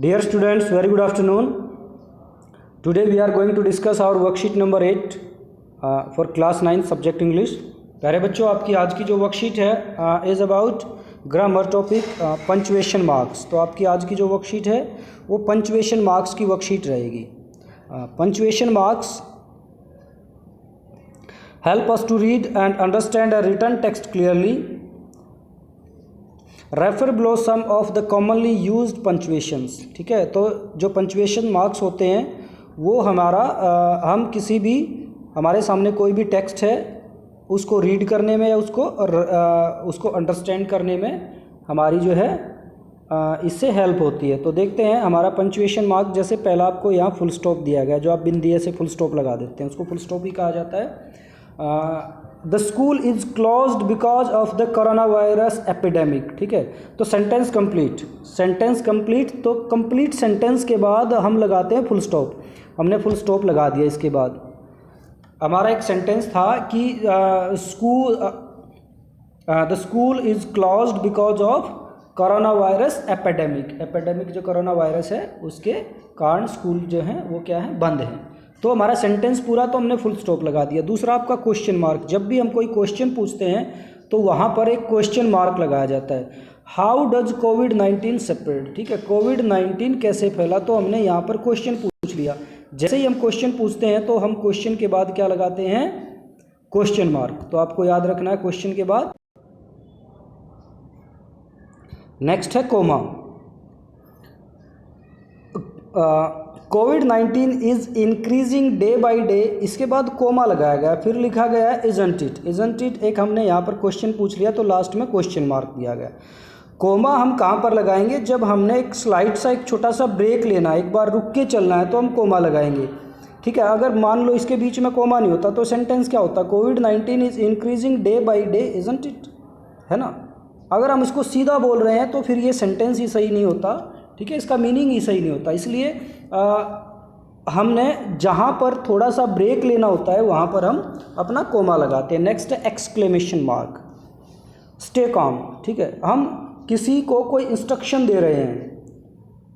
Dear students, very good afternoon. Today we are going to discuss our worksheet number 8 for class 9 subject English. प्यारे बच्चों, आपकी आज की जो वर्कशीट है is about grammar topic punctuation marks. तो आपकी आज की जो वर्कशीट है वो पंचुएशन मार्क्स की वर्कशीट रहेगी. Punctuation marks help us to read and understand a written text clearly. Refer below some of the commonly used punctuations. ठीक है, तो जो पंचुएशन मार्क्स होते हैं वो हम किसी भी हमारे सामने कोई भी टेक्स्ट है उसको रीड करने में या उसको अंडरस्टैंड करने में हमारी जो है इससे हेल्प होती है. तो देखते हैं हमारा पंचुएशन मार्क. जैसे पहला आपको यहाँ फुल स्टॉप दिया गया, जो आप बिन दिए से फुल स्टॉप लगा देते हैं उसको फुल स्टॉप ही कहा जाता है. The school is closed because of the corona virus epidemic. ठीक है, तो सेंटेंस कंप्लीट. तो कंप्लीट सेंटेंस के बाद हम लगाते हैं फुल स्टॉप. हमने फुल स्टॉप लगा दिया. इसके बाद हमारा एक सेंटेंस था कि the school is closed because of corona virus epidemic जो कोरोना वायरस है उसके कारण स्कूल जो है वो क्या है, बंद है. तो हमारा सेंटेंस पूरा तो हमने फुल स्टॉप लगा दिया. दूसरा आपका क्वेश्चन मार्क. जब भी हम कोई क्वेश्चन पूछते हैं तो वहाँ पर एक क्वेश्चन मार्क लगाया जाता है. How does covid spread. ठीक है, कोविड-19 कैसे फैला, तो हमने यहाँ पर क्वेश्चन पूछ लिया. जैसे ही हम क्वेश्चन पूछते हैं तो हम क्वेश्चन के बाद क्या लगाते हैं, क्वेश्चन मार्क. तो आपको याद रखना है क्वेश्चन के बाद. नेक्स्ट है कोमा. कोविड-19 is increasing day by day. इसके बाद कोमा लगाया गया, फिर लिखा गया है इजंट इट. एक हमने यहाँ पर क्वेश्चन पूछ लिया तो लास्ट में क्वेश्चन मार्क दिया गया. कोमा हम कहाँ पर लगाएंगे, जब हमने एक स्लाइड सा एक छोटा सा ब्रेक लेना है, एक बार रुक के चलना है तो हम कोमा लगाएंगे. ठीक है, अगर मान लो इसके बीच में कोमा नहीं होता तो सेंटेंस क्या होता, कोविड-19 is increasing day by day isn't it, है ना. अगर हम इसको सीधा बोल रहे हैं तो फिर ये सेंटेंस ही सही नहीं होता. ठीक है, इसका मीनिंग ही सही नहीं होता. इसलिए हमने जहाँ पर थोड़ा सा ब्रेक लेना होता है वहाँ पर हम अपना कोमा लगाते हैं. नेक्स्ट है एक्सक्लेमेशन मार्क. Stay calm. ठीक है, हम किसी को कोई इंस्ट्रक्शन दे रहे हैं,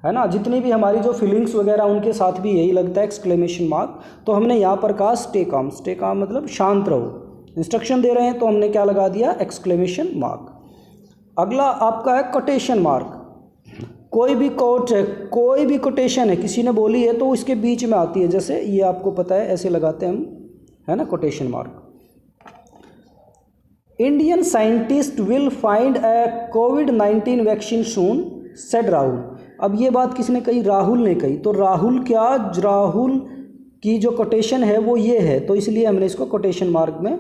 है ना, जितनी भी हमारी जो फीलिंग्स वगैरह उनके साथ भी यही लगता है एक्सक्लेमेशन मार्क. तो हमने यहाँ पर कहा स्टे काम. स्टे काम मतलब शांत रहो. इंस्ट्रक्शन दे रहे हैं तो हमने क्या लगा दिया, एक्सक्लेमेशन मार्क. अगला आपका है कोटेशन मार्क. कोई भी कोट है, कोई भी कोटेशन है, किसी ने बोली है तो इसके बीच में आती है. जैसे ये आपको पता है, ऐसे लगाते हैं हम, है ना, quotation mark. Indian scientist will find a covid vaccine soon said Rahul. अब ये बात किसने कही, राहुल ने कही. तो राहुल की जो कोटेशन है वो ये है, तो इसलिए हमने इसको कोटेशन मार्क में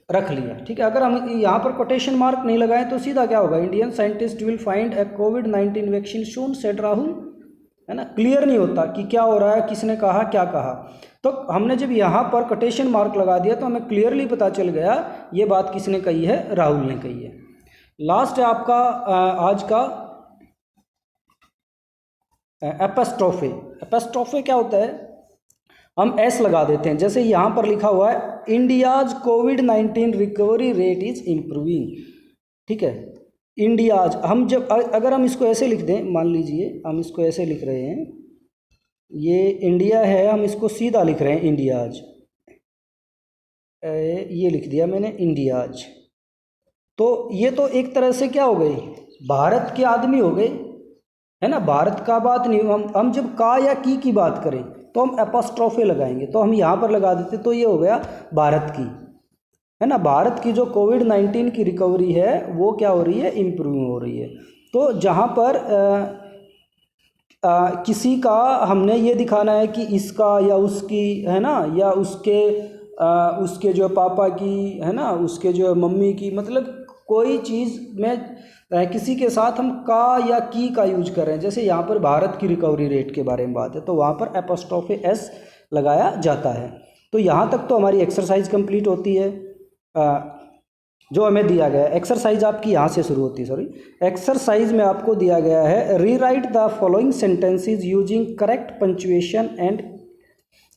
रख लिया. ठीक है, अगर हम यहाँ पर कोटेशन मार्क नहीं लगाएं तो सीधा क्या होगा, Indian scientist will find a covid vaccine soon said Rahul, है ना. क्लियर नहीं होता कि क्या हो रहा है, किसने कहा, क्या कहा. तो हमने जब यहाँ पर कोटेशन मार्क लगा दिया तो हमें क्लियरली पता चल गया ये बात किसने कही है, राहुल ने कही है. लास्ट है आपका आज का एपोस्ट्रोफे. एपोस्ट्रोफे क्या होता है, हम एस लगा देते हैं. जैसे यहाँ पर लिखा हुआ है India's covid recovery rate is improving. ठीक है, इंडियाज, हम जब अगर हम इसको ऐसे लिख दें, मान लीजिए हम इसको ऐसे लिख रहे हैं, ये इंडिया है, हम इसको सीधा लिख रहे हैं इंडियाज, ये लिख दिया मैंने इंडियाज. तो ये तो एक तरह से क्या हो गई, भारत के आदमी हो गए, है ना. भारत का बात नहीं, हम जब का या की बात करें तो हम एपोस्ट्रोफे लगाएंगे. तो हम यहाँ पर लगा देते तो ये हो गया भारत की, है ना. भारत की जो कोविड-19 की रिकवरी है वो क्या हो रही है, इम्प्रूव हो रही है. तो जहाँ पर किसी का हमने ये दिखाना है कि इसका या उसकी, है ना, या उसके जो पापा की, है ना, उसके जो मम्मी की, मतलब कोई चीज़ में किसी के साथ हम का या की का यूज कर रहे हैं. जैसे यहाँ पर भारत की रिकवरी रेट के बारे में बात है तो वहाँ पर एपोस्ट्रोफे एस लगाया जाता है. तो यहाँ तक तो हमारी एक्सरसाइज कंप्लीट होती है जो हमें दिया गया है. एक्सरसाइज आपकी यहाँ से शुरू होती है. सॉरी, एक्सरसाइज में आपको दिया गया है rewrite the following sentences using correct punctuation and,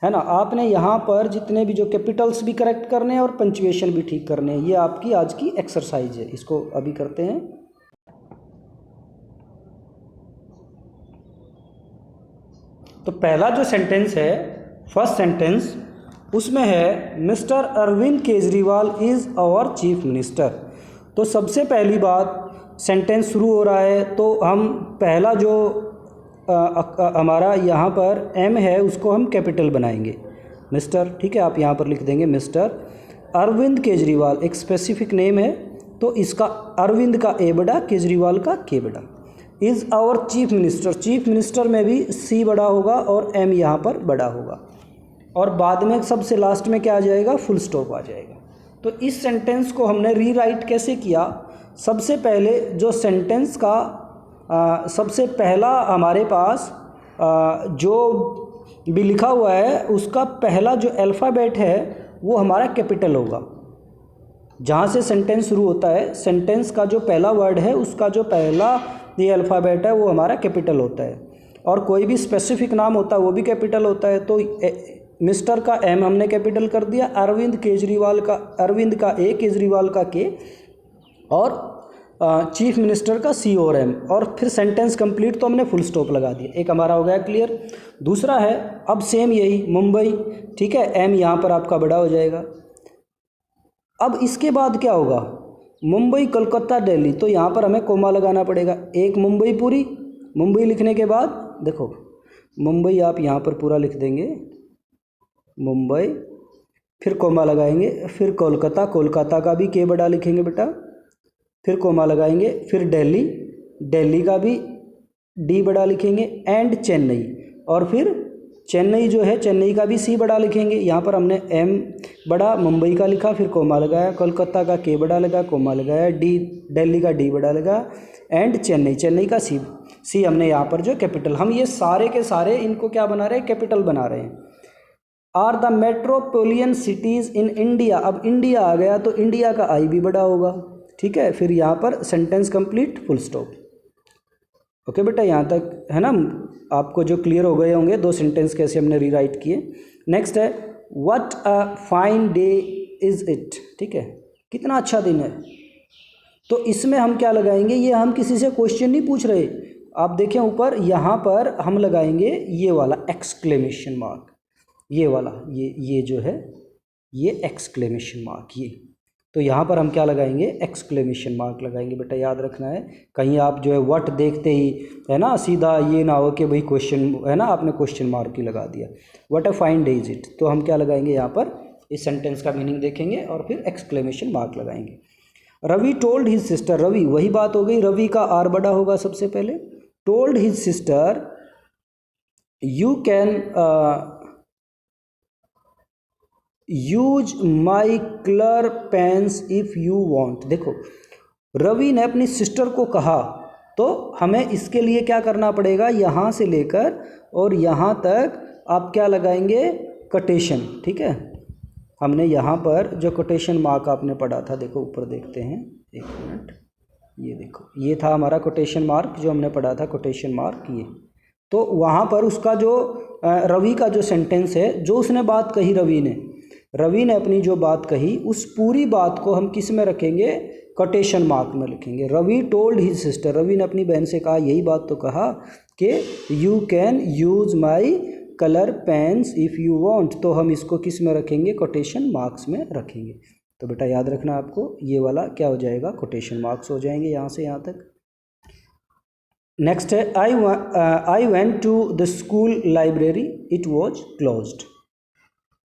है ना. आपने यहाँ पर जितने भी जो कैपिटल्स भी करेक्ट करने हैं और पंचुएशन भी ठीक करने हैं. ये आपकी आज की एक्सरसाइज है. इसको अभी करते हैं. तो पहला जो सेंटेंस है, फर्स्ट सेंटेंस, उसमें है Mr Arvind Kejriwal is our chief minister. तो सबसे पहली बात, सेंटेंस शुरू हो रहा है तो हम पहला जो हमारा यहाँ पर एम है उसको हम कैपिटल बनाएंगे, मिस्टर, ठीक है। आप यहाँ पर लिख देंगे मिस्टर अरविंद केजरीवाल, एक स्पेसिफिक नेम है तो इसका अरविंद का ए बड़ा, केजरीवाल का के बड़ा, is our chief minister. Chief minister में भी सी बड़ा होगा और एम यहाँ पर बड़ा होगा, और बाद में सबसे लास्ट में क्या आ जाएगा, फुल स्टॉप आ जाएगा। तो इस सेंटेंस को हमने रीराइट कैसे किया, सबसे पहले जो सेंटेंस का सबसे पहला हमारे पास जो भी लिखा हुआ है उसका पहला जो अल्फ़ाबेट है वो हमारा कैपिटल होगा। जहाँ से सेंटेंस शुरू होता है, सेंटेंस का जो पहला वर्ड है उसका जो पहला ये अल्फ़ाबेट है वो हमारा कैपिटल होता है, और कोई भी स्पेसिफिक नाम होता है वो भी कैपिटल होता है। तो मिस्टर का एम हमने कैपिटल कर दिया, अरविंद केजरीवाल का, अरविंद का ए, केजरीवाल का के, और चीफ मिनिस्टर का सी और एम, और फिर सेंटेंस कंप्लीट तो हमने फुल स्टॉप लगा दिया। एक हमारा हो गया क्लियर। दूसरा है अब सेम यही मुंबई, ठीक है, एम यहाँ पर आपका बड़ा हो जाएगा। अब इसके बाद क्या होगा, मुंबई, कोलकाता, दिल्ली, तो यहाँ पर हमें कोमा लगाना पड़ेगा। एक मुंबई पूरी, मुंबई लिखने के बाद देखो मुंबई आप यहाँ पर पूरा लिख देंगे, मुंबई, फिर कोमा लगाएंगे, फिर कोलकाता, कोलकाता का भी के बड़ा लिखेंगे बेटा, फिर कोमा लगाएंगे, फिर दिल्ली, दिल्ली का भी डी बड़ा लिखेंगे, एंड चेन्नई, और फिर चेन्नई जो है चेन्नई का भी सी बड़ा लिखेंगे। यहाँ पर हमने एम बड़ा मुंबई का लिखा, फिर कोमा लगाया, कोलकाता का के बड़ा लगा, कोमा लगाया, डी दिल्ली का डी बड़ा लगा, एंड चेन्नई, चेन्नई का सी हमने यहाँ पर जो कैपिटल, हम ये सारे के सारे इनको क्या बना रहे हैं, कैपिटल बना रहे हैं। Are the metropolitan cities in India, अब इंडिया आ गया तो इंडिया का आई भी बड़ा होगा, ठीक है। फिर यहाँ पर sentence complete, full stop. Okay बेटा, यहाँ तक है ना, आपको जो क्लियर हो गए होंगे दो सेंटेंस कैसे हमने रीराइट किए। नेक्स्ट है what a fine day is it, ठीक है, कितना अच्छा दिन है। तो इसमें हम क्या लगाएंगे, ये हम किसी से क्वेश्चन नहीं पूछ रहे, आप देखें ऊपर, यहाँ पर हम लगाएंगे ये वाला एक्सक्लेमेशन मार्क, ये वाला, ये जो है ये एक्सक्लेमेशन मार्क, ये, तो यहाँ पर हम क्या लगाएंगे, एक्सक्लेमेशन मार्क लगाएंगे बेटा, याद रखना है। कहीं आप जो है व्हाट देखते ही है ना सीधा ये ना हो कि भाई क्वेश्चन है ना, आपने क्वेश्चन मार्क ही लगा दिया। What a fine day is it, तो हम क्या लगाएंगे यहाँ पर, इस सेंटेंस का मीनिंग देखेंगे और फिर एक्सक्लेमेशन मार्क लगाएंगे। Ravi told his sister, Ravi वही बात हो गई, रवि का आर बड़ा होगा सबसे पहले। Told his sister you can use my colour pens if you want. देखो रवि ने अपनी सिस्टर को कहा, तो हमें इसके लिए क्या करना पड़ेगा, यहाँ से लेकर और यहाँ तक आप क्या लगाएंगे, कोटेशन, ठीक है। हमने यहाँ पर जो कोटेशन मार्क आपने पढ़ा था, देखो ऊपर देखते हैं, एक मिनट, ये देखो ये था हमारा कोटेशन मार्क जो हमने पढ़ा था, कोटेशन मार्क ये। तो वहाँ पर उसका जो रवि का जो सेंटेंस है, जो उसने बात कही, रवि ने अपनी जो बात कही उस पूरी बात को हम किस में रखेंगे, कोटेशन मार्क में लिखेंगे। Ravi told his sister, Ravi ने अपनी बहन से कहा, यही बात तो कहा कि you can use my colour pens if you want, तो हम इसको किस में रखेंगे, कोटेशन मार्क्स में रखेंगे। तो बेटा याद रखना आपको, ये वाला क्या हो जाएगा, कोटेशन मार्क्स हो जाएंगे यहाँ से यहाँ तक। नेक्स्ट है I went to the school library it was closed.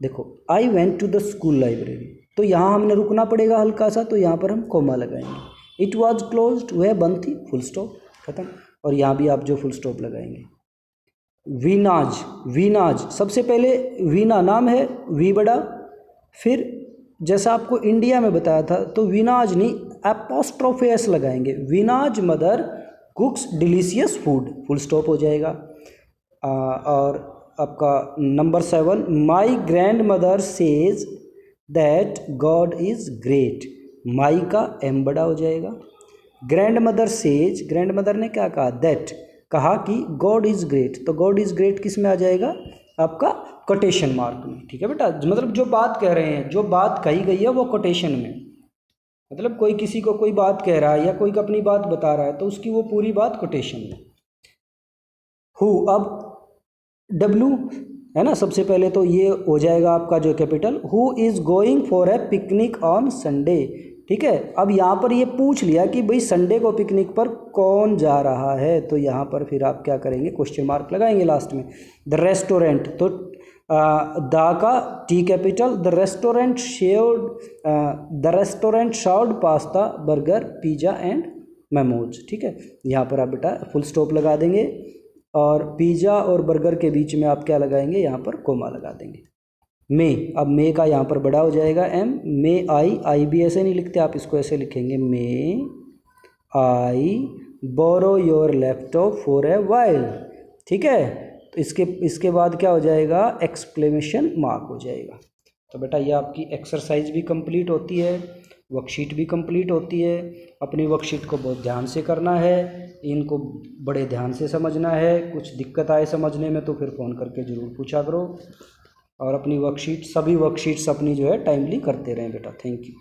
देखो I went to the school library, तो यहाँ हमने रुकना पड़ेगा हल्का सा, तो यहाँ पर हम कोमा लगाएंगे। इट वॉज क्लोज्ड वह बंद थी, फुल स्टॉप, खत्म। और यहाँ भी आप जो फुल स्टॉप लगाएंगे। वीनाज, वीनाज सबसे पहले वीना नाम है, वी बड़ा, फिर जैसा आपको इंडिया में बताया था तो वीनाज नहीं, एपोस्ट्रोफे एस लगाएंगे। Veena's mother cooks delicious food, full stop हो जाएगा। और आपका number 7, my grand mother says that God is great, my का एम बड़ा हो जाएगा। Grand mother says, grand mother ने क्या कहा, दैट कहा कि गॉड इज़ ग्रेट, तो गॉड इज़ ग्रेट किस में आ जाएगा, आपका कोटेशन मार्क में, ठीक है बेटा। मतलब जो बात कह रहे हैं, जो बात कही गई है वो कोटेशन में, मतलब कोई किसी को कोई बात कह रहा है या कोई अपनी बात बता रहा है तो उसकी वो पूरी बात कोटेशन में। हु, अब डब्लू है ना, सबसे पहले तो ये हो जाएगा आपका जो capital. Who is going for a picnic on Sunday, ठीक है। अब यहाँ पर ये पूछ लिया कि भाई संडे को पिकनिक पर कौन जा रहा है, तो यहाँ पर फिर आप क्या करेंगे, क्वेश्चन मार्क लगाएंगे लास्ट में। द रेस्टोरेंट, तो दा का T capital, the restaurant served pasta burger pizza and momos, ठीक है। यहाँ पर आप बेटा फुल स्टॉप लगा देंगे और पिज़्ज़ा और बर्गर के बीच में आप क्या लगाएंगे, यहाँ पर कोमा लगा देंगे। मे, अब मे का यहाँ पर बड़ा हो जाएगा एम, मे आई भी ऐसे नहीं लिखते, आप इसको ऐसे लिखेंगे, may I borrow your laptop for a while, ठीक है। तो इसके बाद क्या हो जाएगा, एक्सक्लेमेशन मार्क हो जाएगा। तो बेटा ये आपकी एक्सरसाइज भी कंप्लीट होती है, वर्कशीट भी कंप्लीट होती है। अपनी वर्कशीट को बहुत ध्यान से करना है, इनको बड़े ध्यान से समझना है। कुछ दिक्कत आए समझने में तो फिर फ़ोन करके ज़रूर पूछा करो, और अपनी वर्कशीट, सभी वर्कशीट्स अपनी जो है टाइमली करते रहें बेटा। Thank you.